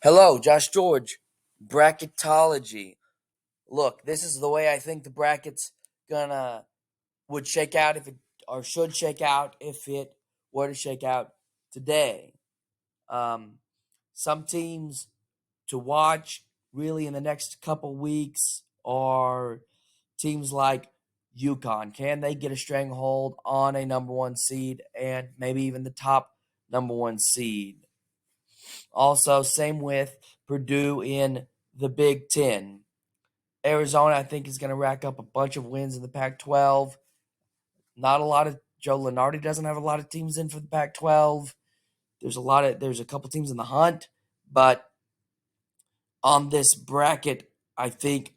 Hello, Josh George, Bracketology. Look, this is the way I think the brackets gonna would shake out if it or should shake out if it were to shake out today. Um, some teams to watch really in the next couple weeks are teams like UConn. Can they get a stranglehold on a number one seed and maybe even the top number one seed? Also, same with Purdue in the Big Ten. Arizona, I think, is going to rack up a bunch of wins in the Pac 12. Not a lot of Joe Lunardi doesn't have a lot of teams in for the Pac 12. There's a couple teams in the hunt, but on this bracket, I think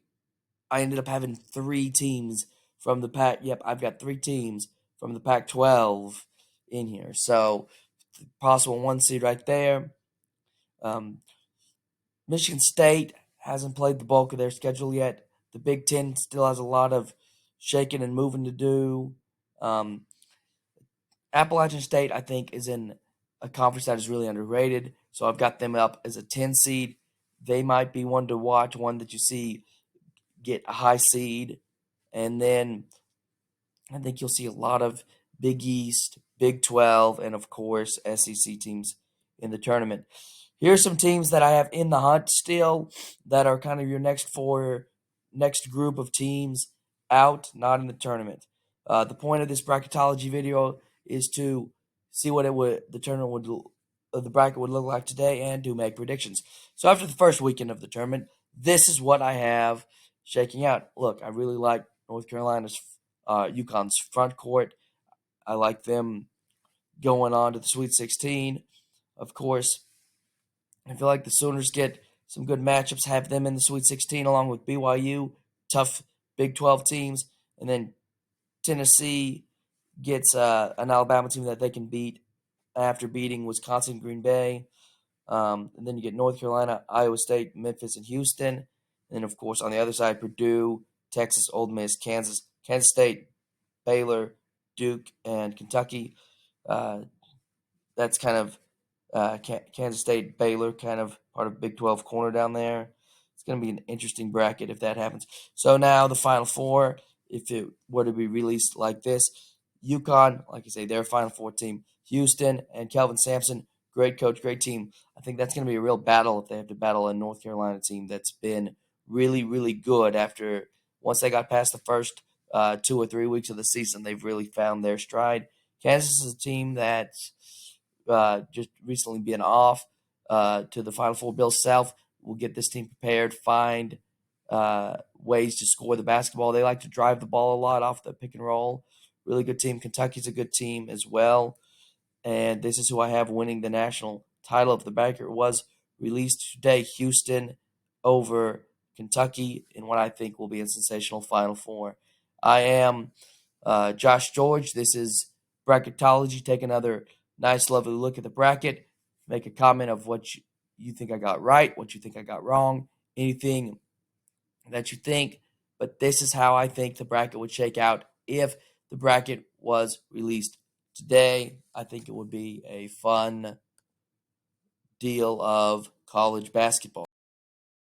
I ended up having three teams from the Pac. Yep, I've got three teams from the Pac 12 in here. So, possible one seed right there. Um, Michigan State hasn't played the bulk of their schedule yet. The Big Ten still has a lot of shaking and moving to do. Um, Appalachian State, I think, is in a conference that is really underrated. So I've got them up as a 10 seed. They might be one to watch, one that you see get a high seed. And then I think you'll see a lot of Big East, Big 12, and of course, SEC teams in the tournament. Here's some teams that I have in the hunt still that are kind of your next group of teams out, not in the tournament. The point of this bracketology video is to see what the tournament the bracket would look like today and to make predictions. So after the first weekend of the tournament, this is what I have shaking out. Look, I really like North Carolina's UConn's front court. I like them going on to the Sweet 16. Of course, I feel like the Sooners get some good matchups, have them in the Sweet 16 along with BYU, tough Big 12 teams, and then Tennessee gets an Alabama team that they can beat after beating Wisconsin, Green Bay. And then you get North Carolina, Iowa State, Memphis, and Houston. And then, of course, on the other side, Purdue, Texas, Ole Miss, Kansas State, Baylor, Duke, and Kentucky. Uh, that's kind of Kansas State, Baylor, kind of part of Big 12 corner down there. It's going to be an interesting bracket if that happens. So now the Final Four, if it were to be released like this, UConn, like I say, they're a Final Four team. Houston and Kelvin Sampson, great coach, great team. I think that's going to be a real battle if they have to battle a North Carolina team that's been really, really good after once they got past the first 2 or 3 weeks of the season, they've really found their stride. Kansas is a team that's just recently been off to the Final Four. Bill Self will get this team prepared, find ways to score the basketball. They like to drive the ball a lot off the pick and roll. Really good team. Kentucky's a good team as well. And this is who I have winning the national title of the bracket. Was released today. Houston over Kentucky in what I think will be a sensational Final Four. I am Josh George. This is Bracketology. Take another nice, lovely look at the bracket. Make a comment of what you think I got right, what you think I got wrong, anything that you think. But this is how I think the bracket would shake out if the bracket was released today. I think it would be a fun deal of college basketball.